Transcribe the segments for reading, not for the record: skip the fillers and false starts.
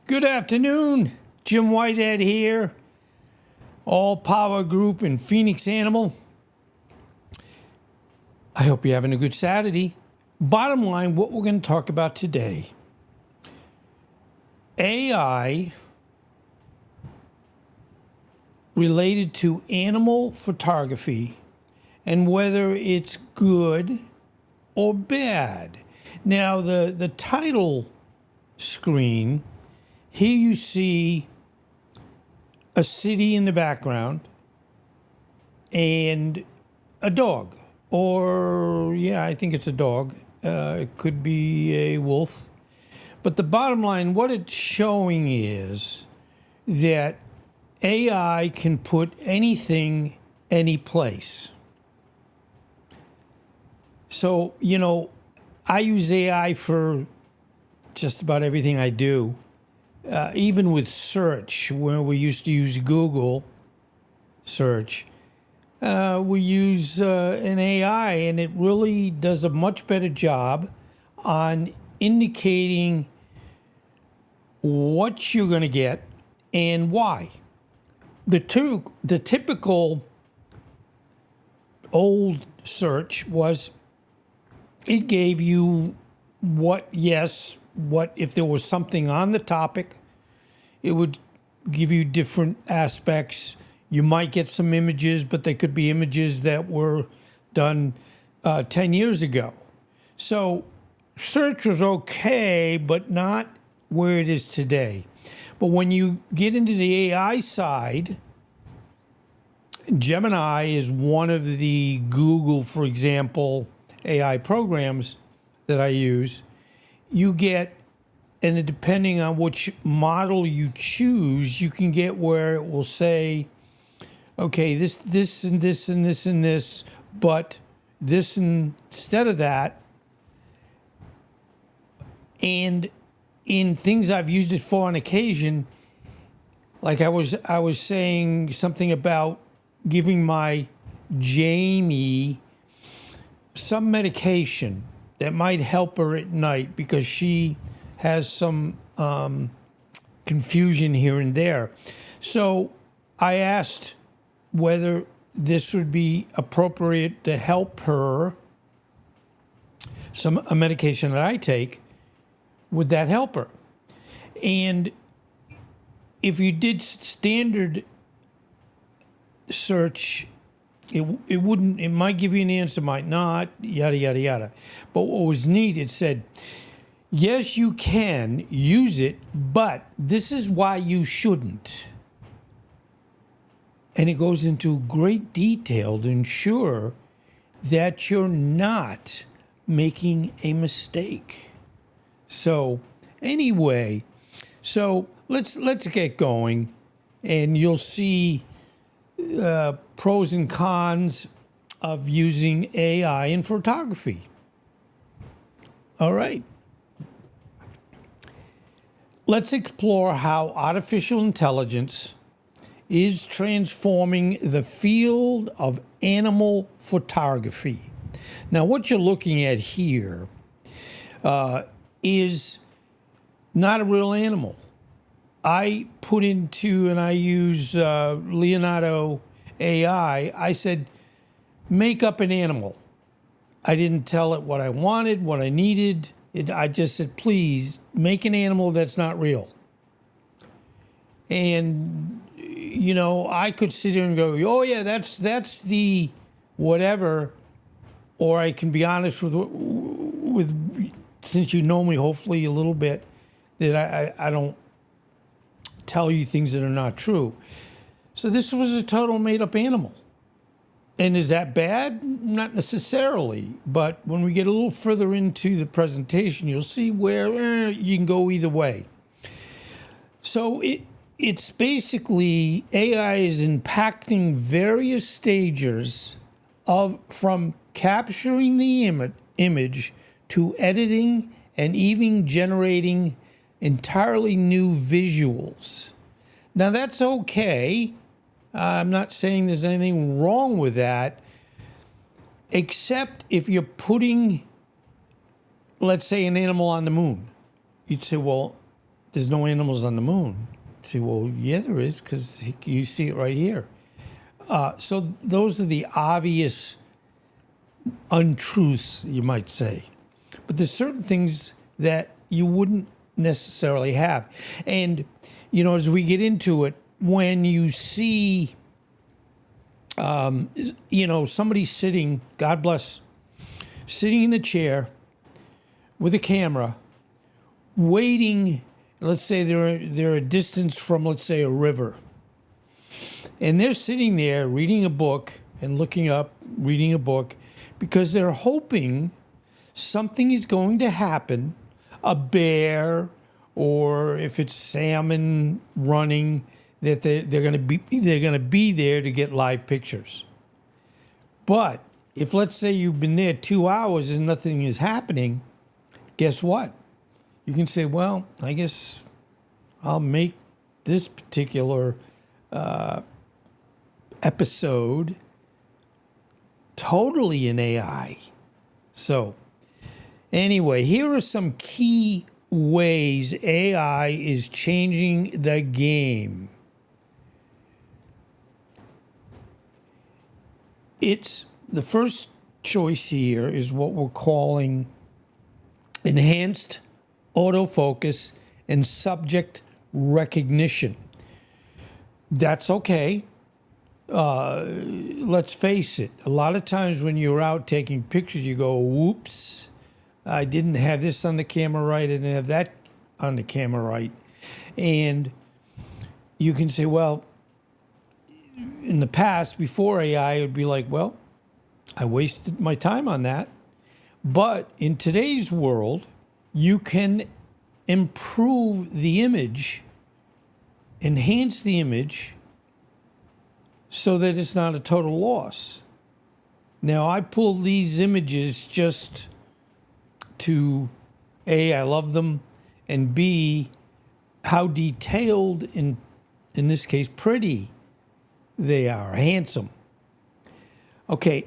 Good afternoon. Jim Whitehead here. All Power Group and Phoenix Animal. I hope you're having a good Saturday. Bottom line, what we're going to talk about today. AI related to animal photography and whether it's good or bad. Now, the title screen, here you see a city in the background and a dog. Or, yeah, I think it's a dog. It could be a wolf. But the bottom line, what it's showing is that AI can put anything, any place. So, I use AI for just about everything I do. Even with search, where we used to use Google search, we use an AI, and it really does a much better job on indicating what you're going to get and why. The typical old search was it gave you what if there was something on the topic, it would give you different aspects. You might get some images, but they could be images that were done 10 years ago. So search was okay, but not where it is today. But when you get into the AI side, Gemini is one of the Google, for example, AI programs that I use. You get, and depending on which model you choose, you can get where it will say, okay, this and this and this and this, but this instead of that. And in things I've used it for on occasion, like I was saying something about giving my Jamie some medication that might help her at night because she has some confusion here and there. So I asked whether this would be appropriate to help her, a medication that I take, would that help her? And if you did standard search, it wouldn't, it might give you an answer, might not, yada, yada, yada. But what was neat, it said, yes, you can use it, but this is why you shouldn't. And it goes into great detail to ensure that you're not making a mistake. So anyway, let's get going, and you'll see pros and cons of using AI in photography. All right. Let's explore how artificial intelligence is transforming the field of animal photography. Now, what you're looking at here is not a real animal. I put into, and I use Leonardo AI, I said, make up an animal. I didn't tell it what I wanted, what I needed. I just said, please make an animal that's not real. And, I could sit here and go, oh yeah, that's the whatever. Or I can be honest with since you know me hopefully a little bit, that I don't tell you things that are not true. So this was a total made-up animal. And is that bad? Not necessarily. But when we get a little further into the presentation, you'll see where you can go either way. So it's basically AI is impacting various stages from capturing the image to editing and even generating entirely new visuals. Now that's okay. I'm not saying there's anything wrong with that, except if you're putting, let's say, an animal on the moon. You'd say, well, there's no animals on the moon. Say, well, yeah, there is, because you see it right here. So those are the obvious untruths, you might say. But there's certain things that you wouldn't necessarily have. And, as we get into it, when you see, somebody sitting, God bless, sitting in a chair with a camera, waiting, let's say they're a distance from, let's say, a river. And they're sitting there reading a book and looking up, reading a book, because they're hoping something is going to happen, a bear, or if it's salmon running, that they're going to be there to get live pictures. But if, let's say, you've been there 2 hours and nothing is happening, guess what? You can say, well, I guess I'll make this particular episode totally in AI. So anyway, here are some key ways AI is changing the game. It's the first choice here is what we're calling enhanced autofocus and subject recognition. That's okay. Let's face it. A lot of times when you're out taking pictures, you go, whoops, I didn't have this on the camera right. I didn't have that on the camera right. And you can say, well, in the past, before AI, it would be like, well, I wasted my time on that. But in today's world, you can improve the image, enhance the image, so that it's not a total loss. Now, I pulled these images just to, A, I love them, and B, how detailed, in this case, pretty they are, handsome. Okay,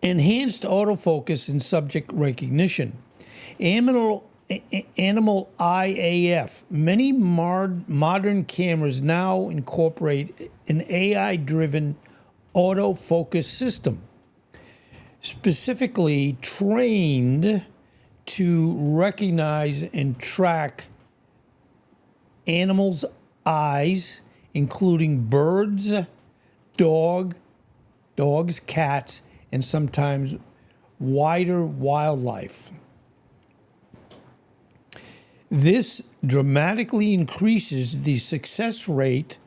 enhanced autofocus and subject recognition. Animal IAF. Many modern cameras now incorporate an AI-driven autofocus system, specifically trained to recognize and track animals' eyes, including birds, dogs, cats, and sometimes wider wildlife. This dramatically increases the success rate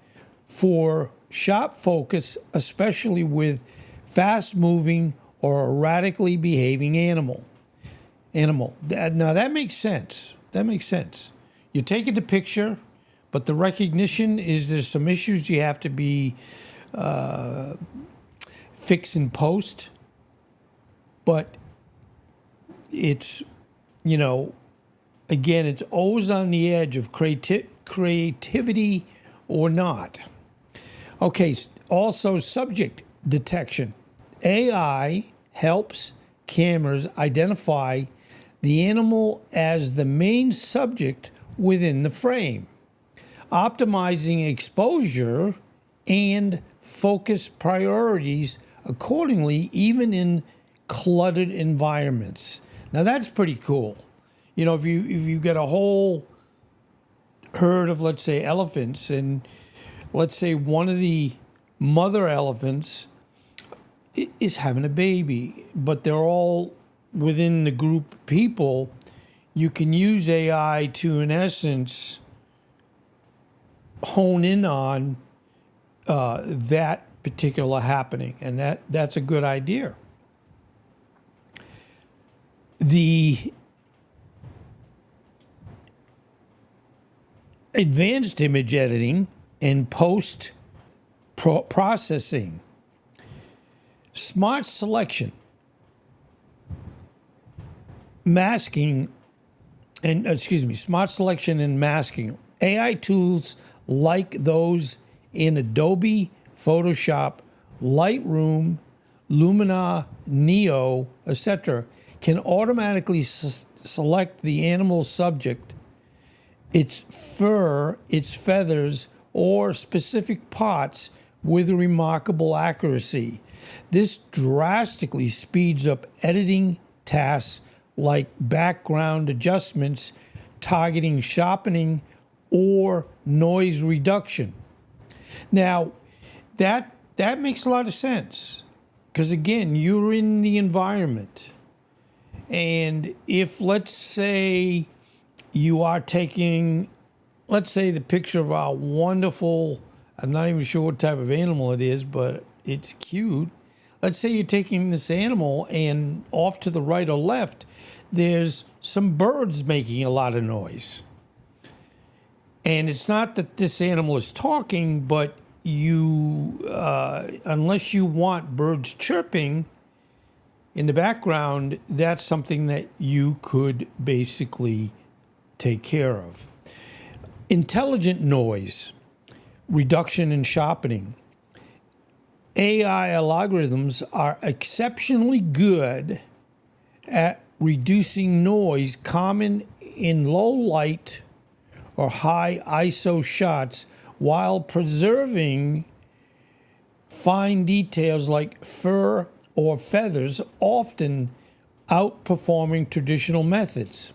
for sharp focus, especially with fast-moving or erratically behaving animal. Now that makes sense. That makes sense. You take the picture, but the recognition is there's some issues you have to be fix in post. But it's, again, it's always on the edge of creativity or not. Okay, also subject detection. AI helps cameras identify the animal as the main subject within the frame, optimizing exposure and focus priorities accordingly, even in cluttered environments. Now that's pretty cool. If you get a whole herd of, let's say, elephants, and let's say one of the mother elephants is having a baby, but they're all within the group of people, you can use AI to, in essence, hone in on that particular happening, and that's a good idea. The advanced image editing and post processing, smart selection, smart selection and masking. AI tools like those in Adobe Photoshop, Lightroom, Lumina, Neo, etc., can automatically select the animal subject its fur, its feathers, or specific parts with remarkable accuracy. This drastically speeds up editing tasks like background adjustments, targeting, sharpening, or noise reduction. Now, that makes a lot of sense because again, you're in the environment, and if let's say you are taking, let's say the picture of our wonderful, I'm not even sure what type of animal it is, but it's cute. Let's say you're taking this animal and off to the right or left, there's some birds making a lot of noise. And it's not that this animal is talking, but you, unless you want birds chirping in the background, that's something that you could basically take care of. Intelligent noise, reduction and sharpening. AI algorithms are exceptionally good at reducing noise common in low light or high ISO shots while preserving fine details like fur or feathers, often outperforming traditional methods.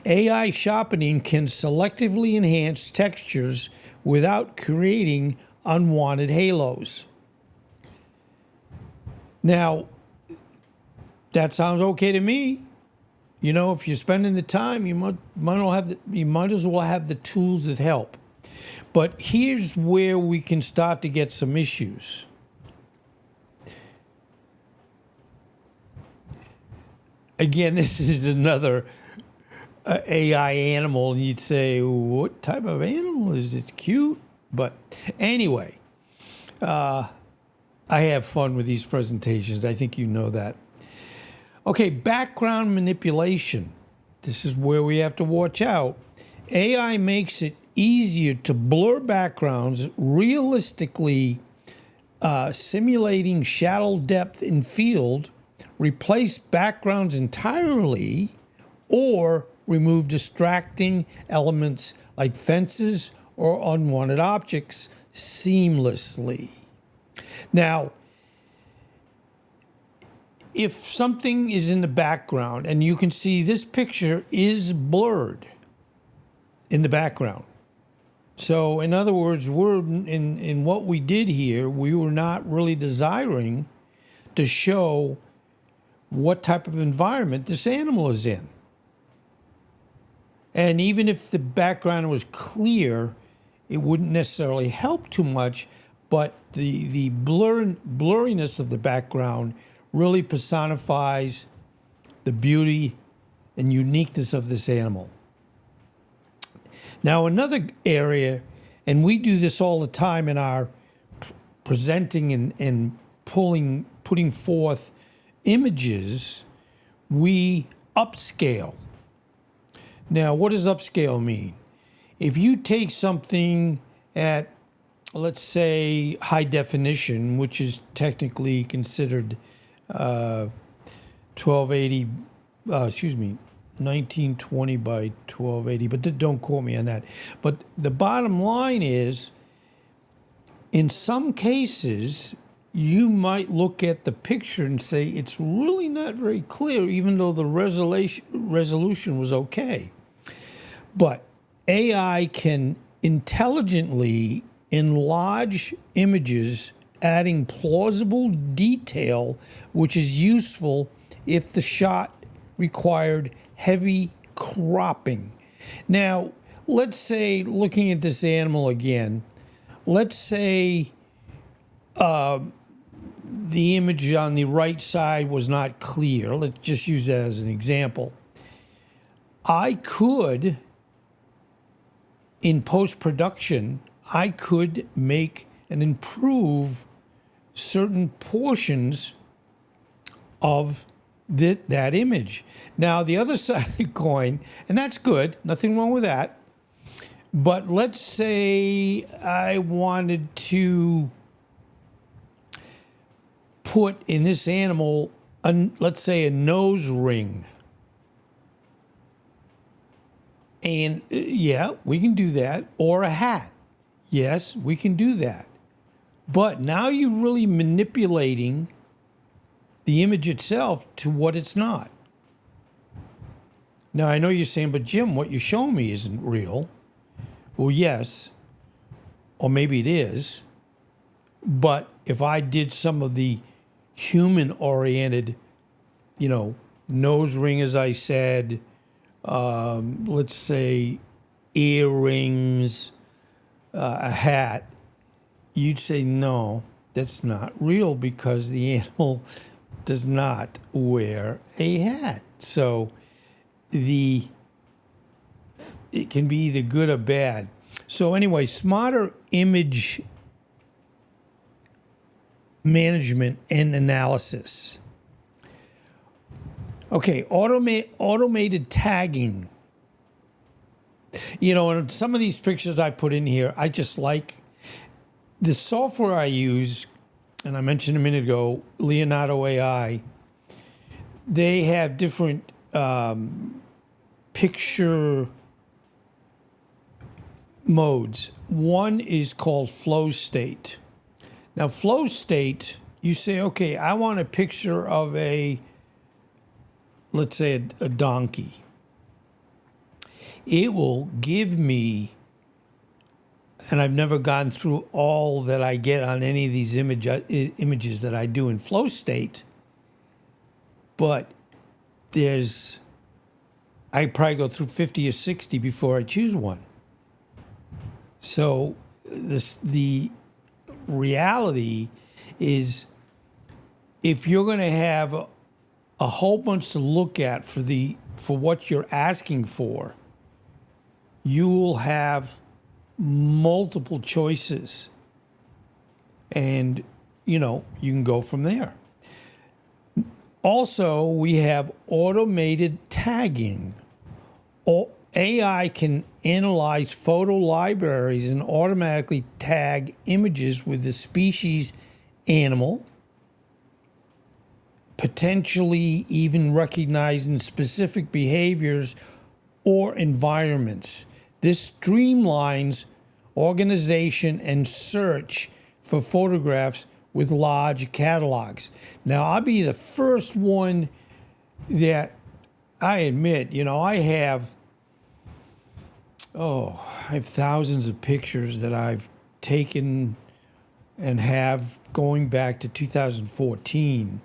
AI sharpening can selectively enhance textures without creating unwanted halos. Now, that sounds okay to me. You know, if you're spending the time, you might as well have the tools that help. But here's where we can start to get some issues. Again, this is another AI animal, and you'd say, what type of animal is it? It's cute. But anyway, I have fun with these presentations. I think you know that. Okay, background manipulation. This is where we have to watch out. AI makes it easier to blur backgrounds, realistically simulating shadow depth in field, replace backgrounds entirely, or remove distracting elements like fences or unwanted objects seamlessly. Now, if something is in the background, and you can see this picture is blurred in the background. So in other words, we're in what we did here, we were not really desiring to show what type of environment this animal is in. And even if the background was clear, it wouldn't necessarily help too much, but the blurriness of the background really personifies the beauty and uniqueness of this animal. Now, another area, and we do this all the time in our presenting and putting forth images, we upscale. Now, what does upscale mean? If you take something at, let's say, high definition, which is technically considered 1920 by 1280, but don't quote me on that. But the bottom line is, in some cases, you might look at the picture and say it's really not very clear, even though the resolution was okay. But AI can intelligently enlarge images, adding plausible detail, which is useful if the shot required heavy cropping. Now, let's say, looking at this animal again, let's say the image on the right side was not clear. Let's just use that as an example. I could, in post-production, I could make and improve certain portions of that image. Now, the other side of the coin, and that's good, nothing wrong with that, but let's say I wanted to put in this animal, let's say a nose ring. And yeah, we can do that. Or a hat. Yes, we can do that. But now you're really manipulating the image itself to what it's not. Now, I know you're saying, but Jim, what you're showing me isn't real. Well, yes, or maybe it is. But if I did some of the human-oriented, nose ring, as I said, let's say earrings, a hat, you'd say, no, that's not real because the animal does not wear a hat. So it can be either good or bad. So anyway, smarter image management and analysis. Okay, automated tagging. And some of these pictures I put in here, I just like the software I use, and I mentioned a minute ago, Leonardo AI. They have different picture modes. One is called flow state. Now, flow state, you say, okay, I want a picture of let's say a donkey. It will give me, and I've never gone through all that I get on any of these images that I do in flow state, but I probably go through 50 or 60 before I choose one. So the reality is, if you're going to have a whole bunch to look at for what you're asking for, you will have multiple choices, and you can go from there. Also, we have automated tagging. AI can analyze photo libraries and automatically tag images with the species animal, potentially even recognizing specific behaviors or environments. This streamlines organization and search for photographs with large catalogs. Now, I'll be the first one that I admit, I have thousands of pictures that I've taken and have going back to 2014.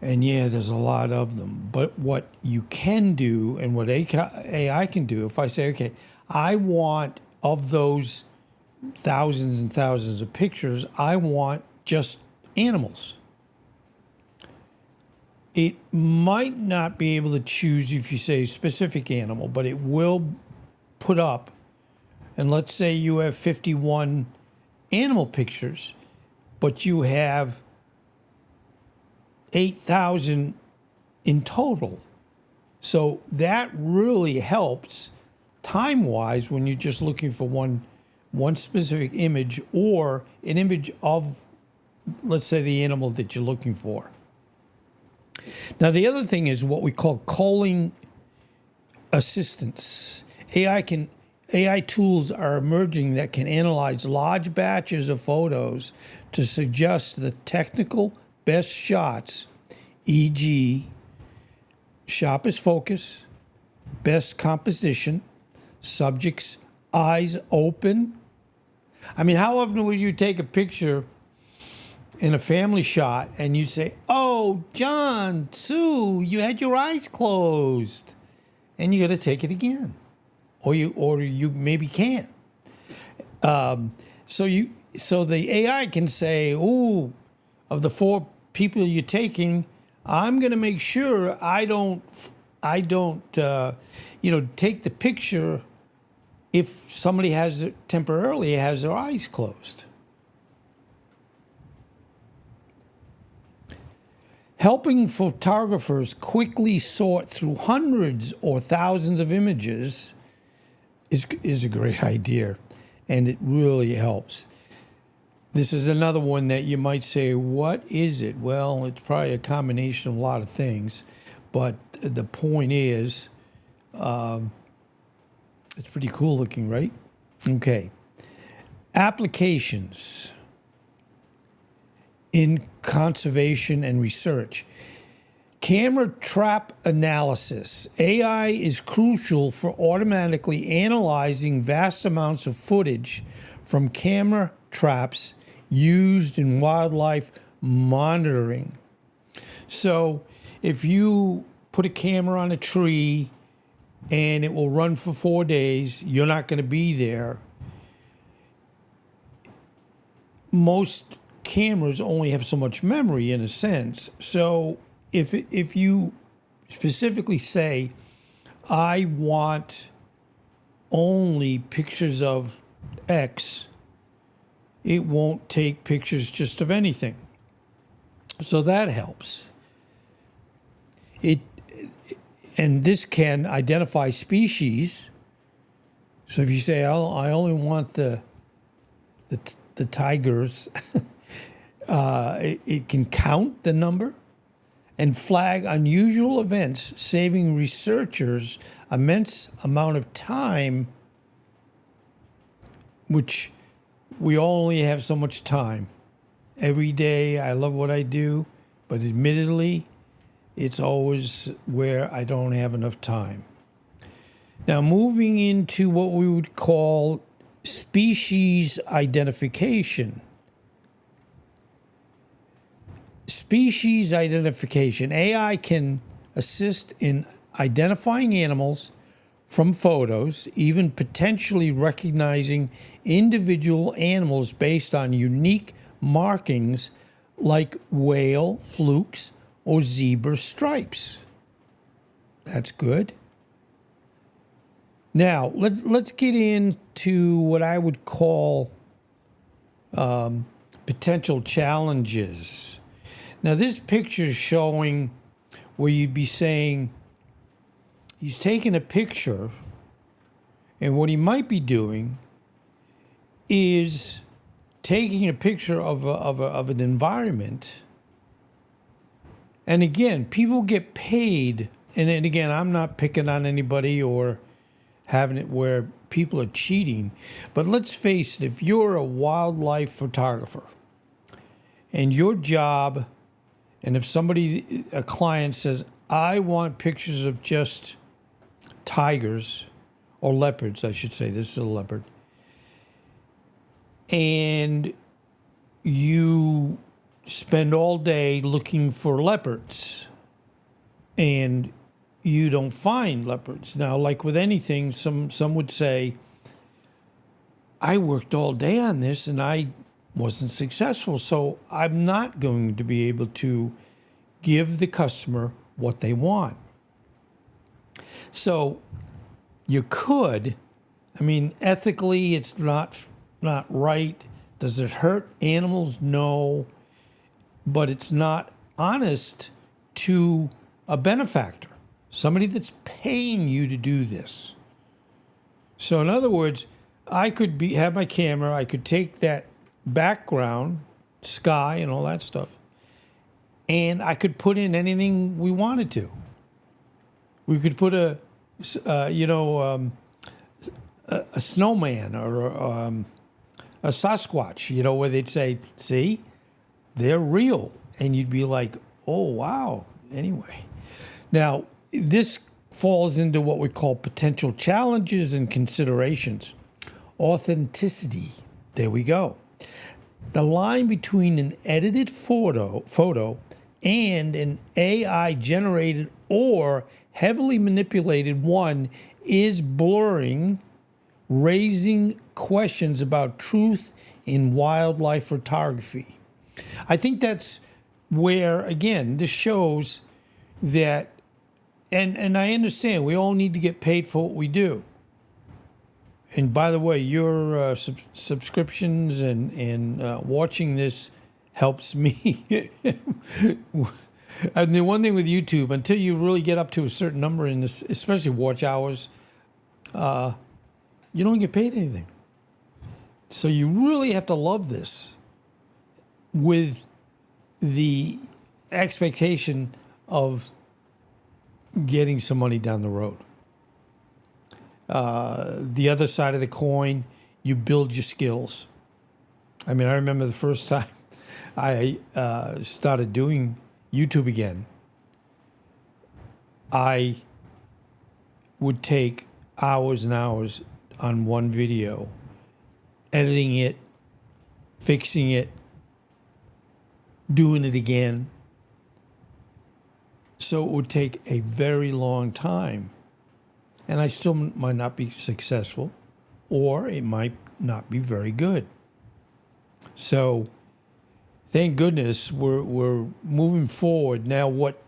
And yeah, there's a lot of them. But what you can do, and what AI can do, if I say, okay, I want, of those thousands and thousands of pictures, I want just animals. It might not be able to choose if you say specific animal, but it will put up, and let's say you have 51 animal pictures, but you have 8,000 in total. So that really helps time-wise when you're just looking for one specific image, or an image of, let's say, the animal that you're looking for. Now, the other thing is what we call culling assistance. AI tools are emerging that can analyze large batches of photos to suggest the technical best shots, e.g., sharpest focus, best composition, subject's eyes open. I mean, how often would you take a picture in a family shot and you'd say, oh, John, Sue, you had your eyes closed, and you got to take it again, or you maybe can't. So the AI can say, ooh, of the 4 people you're taking, I'm going to make sure I don't take the picture if somebody temporarily has their eyes closed. Helping photographers quickly sort through hundreds or thousands of images is a great idea, and it really helps. This is another one that you might say, what is it? Well, it's probably a combination of a lot of things, but the point is, It's pretty cool looking, right? Okay. Applications in conservation and research. Camera trap analysis. AI is crucial for automatically analyzing vast amounts of footage from camera traps used in wildlife monitoring. So if you put a camera on a tree and it will run for 4 days, you're not going to be there. Most cameras only have so much memory in a sense. So if you specifically say, I want only pictures of X, it won't take pictures just of anything. So that helps. And this can identify species. So if you say, I only want the tigers, it can count the number and flag unusual events, saving researchers immense amount of time, which we only have so much time. Every day I love what I do, but admittedly, it's always where I don't have enough time. Now, moving into what we would call species identification. Species identification. AI can assist in identifying animals from photos, even potentially recognizing individual animals based on unique markings like whale flukes or zebra stripes. That's good. Now, let's get into what I would call potential challenges. Now, this picture is showing where you'd be saying he's taking a picture, and what he might be doing is taking a picture of an environment. And again, people get paid, and again, I'm not picking on anybody or having it where people are cheating, but let's face it, if you're a wildlife photographer and your job, and if somebody, a client says, I want pictures of just tigers or leopards, I should say, this is a leopard, and you spend all day looking for leopards and you don't find leopards. Now, like with anything, some would say, I worked all day on this and I wasn't successful, so I'm not going to be able to give the customer what they want. So you could, I mean, ethically, it's not right. Does it hurt animals? No. But it's not honest to a benefactor, somebody that's paying you to do this. So in other words, I could have my camera, I could take that background, sky and all that stuff, and I could put in anything we wanted to. We could put a snowman or a Sasquatch, where they'd say, see, they're real. And you'd be like, oh, wow. Anyway. Now, this falls into what we call potential challenges and considerations. Authenticity. There we go. The line between an edited photo and an AI-generated or heavily manipulated one is blurring, raising questions about truth in wildlife photography. I think that's where, again, this shows that, and I understand we all need to get paid for what we do. And by the way, your subscriptions and watching this helps me. And the one thing with YouTube, until you really get up to a certain number in this, especially watch hours, you don't get paid anything. So you really have to love this with the expectation of getting some money down the road. The other side of the coin, you build your skills. I mean, I remember the first time I started doing YouTube again. I would take hours and hours on one video, editing it, fixing it, doing it again. So it would take a very long time. And I still might not be successful, or it might not be very good. So thank goodness we're moving forward. Now, what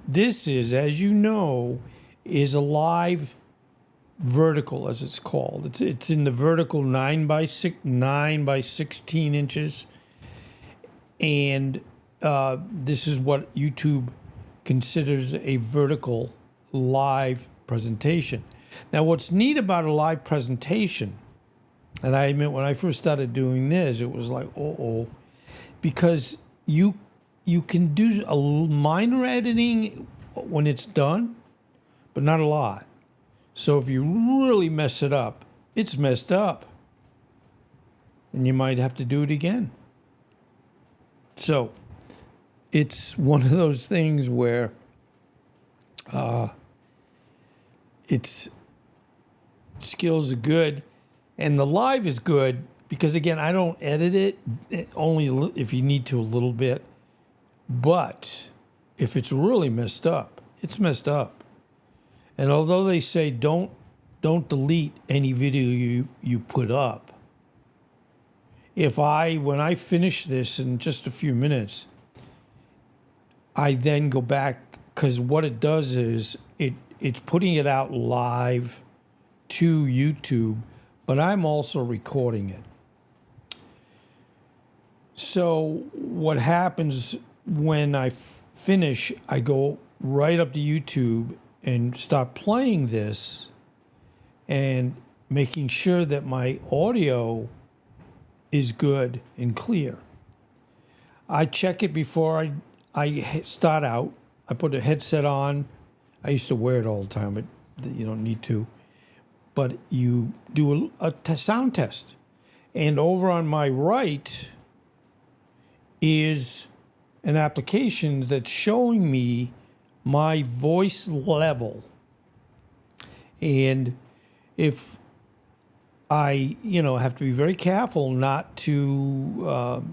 this is, as you know, is a live vertical, as it's called. It's in the vertical 9 by 16 inches. And this is what YouTube considers a vertical live presentation. Now, what's neat about a live presentation, and I admit when I first started doing this, it was like, because you can do a minor editing when it's done, but not a lot. So if you really mess it up, it's messed up. And you might have to do it again. So it's one of those things where its skills are good, and the live is good because, again, I don't edit it, only if you need to a little bit. But if it's really messed up, it's messed up. And although they say don't delete any video you put up, when I finish this in just a few minutes, I then go back, because what it does is it's putting it out live to YouTube, but I'm also recording it. So what happens when I finish, I go right up to YouTube and start playing this and making sure that my audio is good and clear. I check it before I start out. I put a headset on. I used to wear it all the time, but you don't need to. But you do a sound test. And over on my right is an application that's showing me my voice level. And if I, have to be very careful not to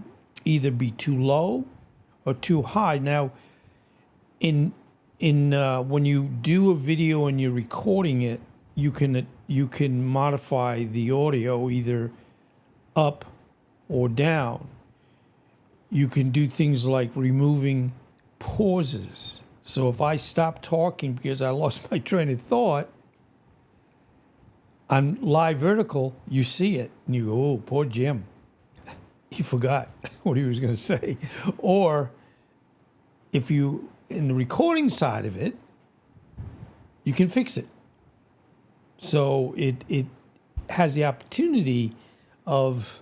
either be too low or too high. Now, in when you do a video and you're recording it, you can modify the audio either up or down. You can do things like removing pauses. So if I stop talking because I lost my train of thought, on live vertical, you see it, and you go, oh, poor Jim. He forgot what he was going to say. Or if you, in the recording side of it, you can fix it. So it has the opportunity of,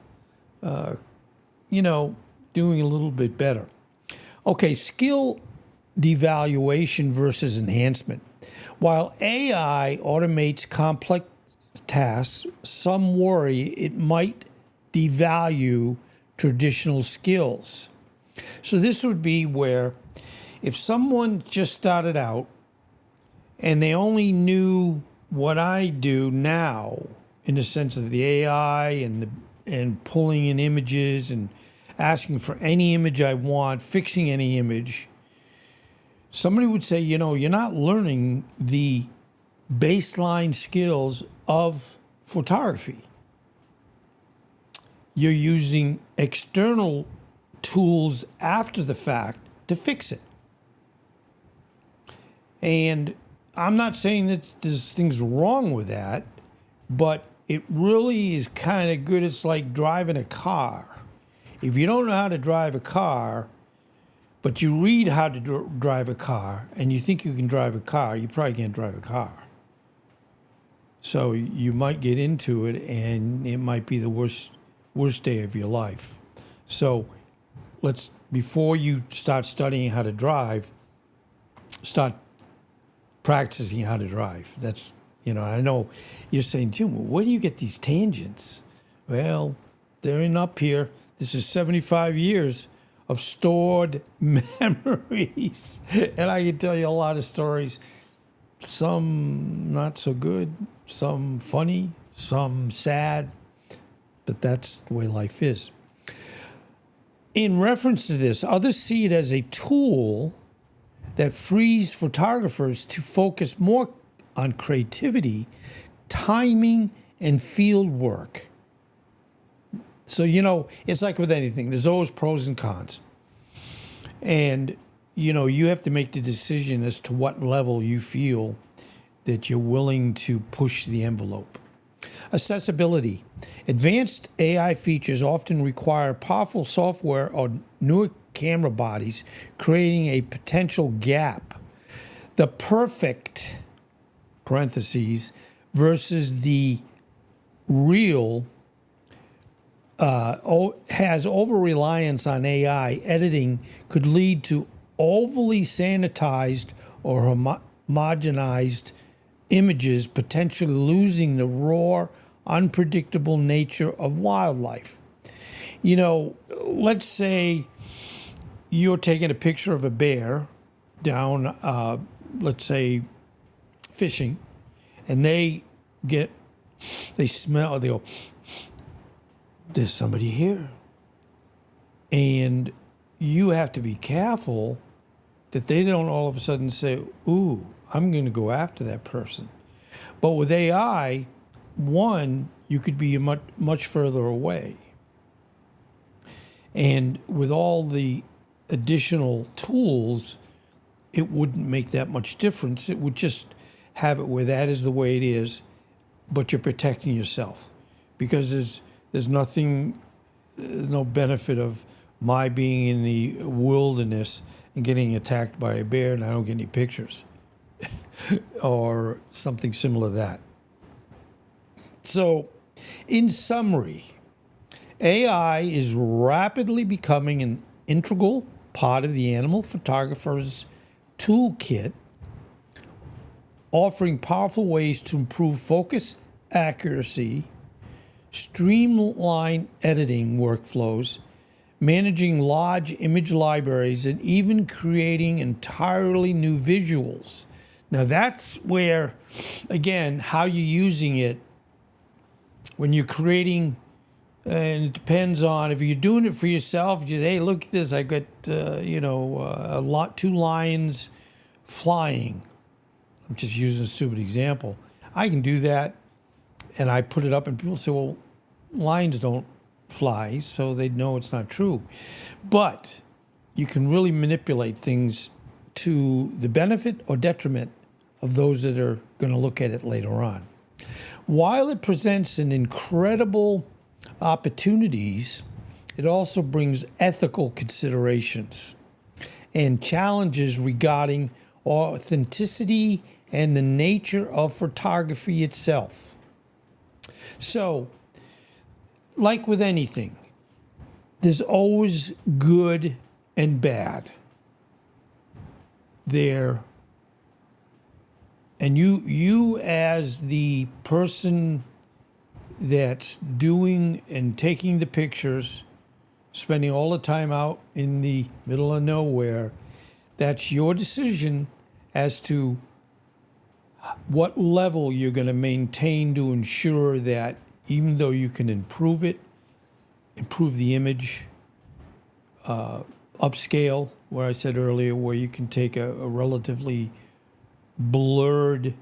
doing a little bit better. Okay, skill devaluation versus enhancement. While AI automates complex tasks, some worry it might devalue traditional skills. So this would be where if someone just started out and they only knew what I do now, in the sense of the AI and pulling in images and asking for any image I want, fixing any image, somebody would say, you're not learning the baseline skills of photography. You're using external tools after the fact to fix it. And I'm not saying that there's things wrong with that, but it really is kind of good. It's like driving a car. If you don't know how to drive a car, but you read how to drive a car and you think you can drive a car, you probably can't drive a car. So you might get into it and it might be the worst day of your life. So before you start studying how to drive, start practicing how to drive. That's I know you're saying, Jim, where do you get these tangents? Well, they're in up here. This is 75 years of stored memories. And I can tell you a lot of stories, some not so good, some funny, some sad, but that's the way life is. In reference to this, others see it as a tool that frees photographers to focus more on creativity, timing, and field work. So, it's like with anything, there's always pros and cons. And, you have to make the decision as to what level you feel that you're willing to push the envelope. Accessibility. Advanced AI features often require powerful software or newer camera bodies, creating a potential gap. The perfect, parentheses, versus the real has over-reliance on AI editing could lead to overly sanitized or homogenized images, potentially losing the raw, unpredictable nature of wildlife. Let's say you're taking a picture of a bear down, let's say, fishing, and they smell, they go, there's somebody here. And you have to be careful that they don't all of a sudden say, ooh, I'm going to go after that person. But with AI, one, you could be much, much further away. And with all the additional tools, it wouldn't make that much difference. It would just have it where that is the way it is, but you're protecting yourself. Because there's no benefit of my being in the wilderness and getting attacked by a bear and I don't get any pictures or something similar to that. So, in summary, AI is rapidly becoming an integral part of the animal photographer's toolkit, offering powerful ways to improve focus, accuracy, streamline editing workflows, managing large image libraries, and even creating entirely new visuals. Now that's where, again, how you're using it when you're creating, and it depends on if you're doing it for yourself. Hey, look at this! I got two lions flying. I'm just using a stupid example. I can do that, and I put it up, and people say, "Well, lions don't fly," so they know it's not true. But you can really manipulate things to the benefit or detriment of those that are going to look at it later on. While it presents an incredible opportunities, it also brings ethical considerations and challenges regarding authenticity and the nature of photography itself. So, like with anything, there's always good and bad there. And you as the person that's doing and taking the pictures, spending all the time out in the middle of nowhere, that's your decision as to what level you're going to maintain to ensure that even though you can improve it, improve the image, upscale, where I said earlier, where you can take a relatively blurred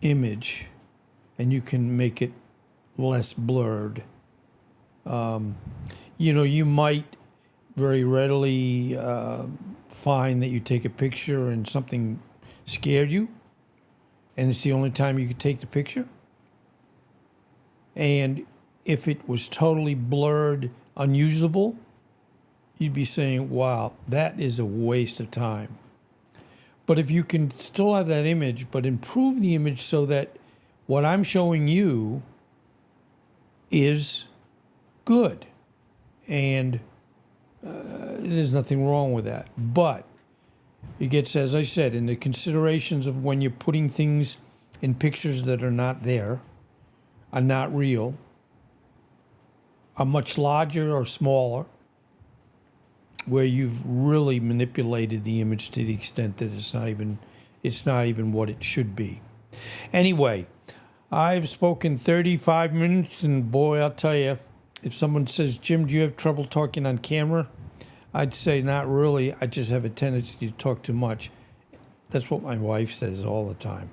image and you can make it less blurred. You might very readily find that you take a picture and something scared you, and it's the only time you could take the picture. And if it was totally blurred, unusable, you'd be saying, wow, that is a waste of time. But if you can still have that image, but improve the image so that what I'm showing you is good, and there's nothing wrong with that. But it gets, as I said, in the considerations of when you're putting things in pictures that are not there, are not real, are much larger or smaller, where you've really manipulated the image to the extent that it's not even what it should be. Anyway, I've spoken 35 minutes, and boy, I'll tell you, if someone says, Jim, do you have trouble talking on camera? I'd say not really. I just have a tendency to talk too much. That's what my wife says all the time.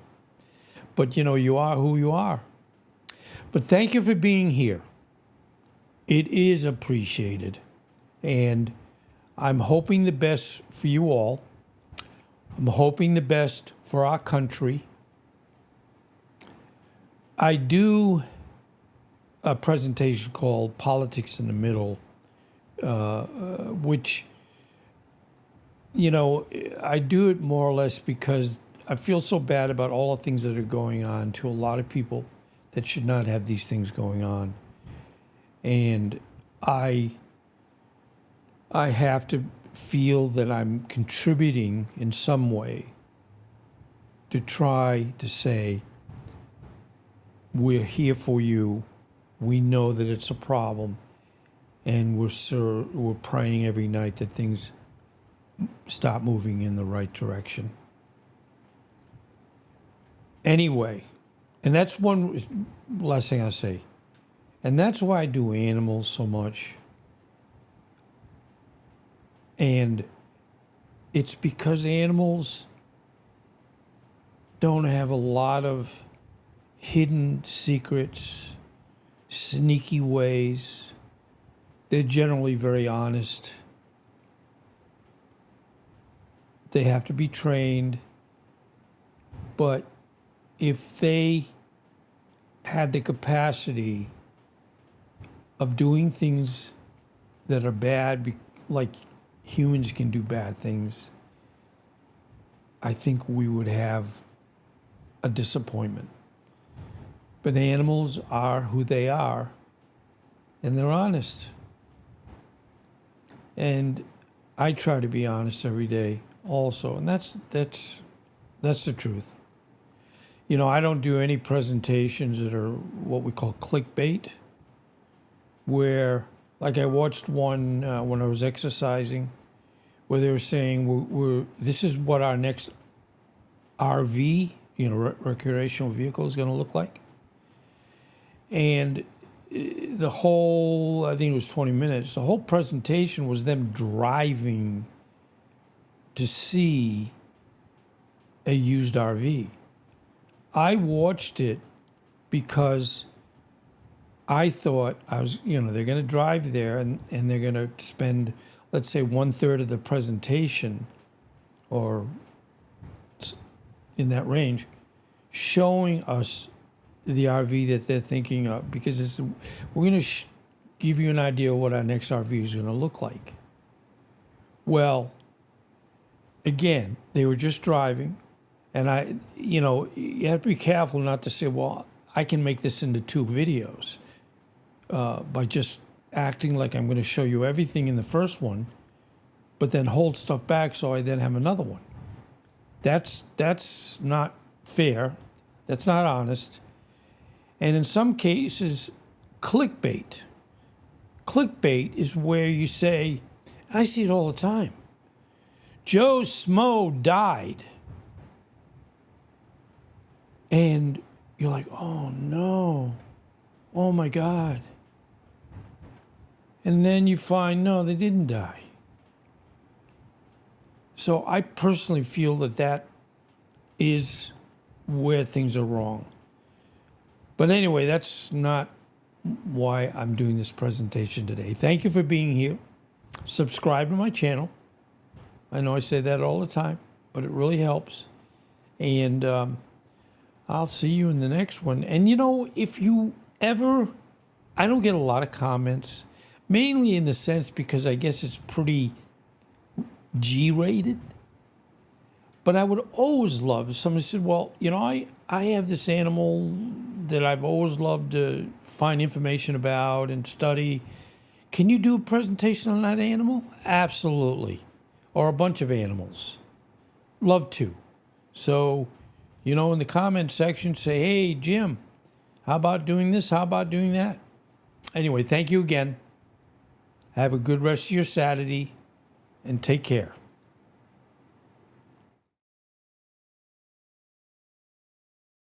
But, you are who you are. But thank you for being here. It is appreciated. And I'm hoping the best for you all. I'm hoping the best for our country. I do a presentation called Politics in the Middle, which, I do it more or less because I feel so bad about all the things that are going on to a lot of people that should not have these things going on. And I have to feel that I'm contributing in some way to try to say, we're here for you. We know that it's a problem, and we're praying every night that things stop moving in the right direction. Anyway, and that's one last thing I say, and that's why I do animals so much. And it's because animals don't have a lot of hidden secrets, sneaky ways. They're generally very honest. They have to be trained. But if they had the capacity of doing things that are bad, like humans can do bad things, I think we would have a disappointment. But animals are who they are, and they're honest. And I try to be honest every day also, and that's the truth. I don't do any presentations that are what we call clickbait, where, like I watched one when I was exercising, where they were saying this is what our next RV, recreational vehicle, is going to look like. And the whole, I think it was 20 minutes, the whole presentation was them driving to see a used RV. I watched it because I thought they're going to drive there and they're going to spend, let's say, 1/3 of the presentation or in that range showing us the RV that they're thinking of, because we're going to give you an idea of what our next RV is going to look like. Well, again, they were just driving, and you have to be careful not to say, well, I can make this into 2 videos by just acting like I'm going to show you everything in the first one, but then hold stuff back so I then have another one. That's not fair. That's not honest. And in some cases, clickbait. Clickbait is where you say, and I see it all the time, Joe Smo died. And you're like, oh no, oh my God. And then you find, no, they didn't die. So I personally feel that is where things are wrong. But anyway, that's not why I'm doing this presentation today. Thank you for being here. Subscribe to my channel. I know I say that all the time, but it really helps. And I'll see you in the next one. And if you ever, I don't get a lot of comments, mainly in the sense because I guess it's pretty G-rated. But I would always love if somebody said, well, I have this animal that I've always loved to find information about and study. Can you do a presentation on that animal? Absolutely. Or a bunch of animals. Love to. So, in the comment section, say, hey, Jim, how about doing this? How about doing that? Anyway, thank you again. Have a good rest of your Saturday and take care.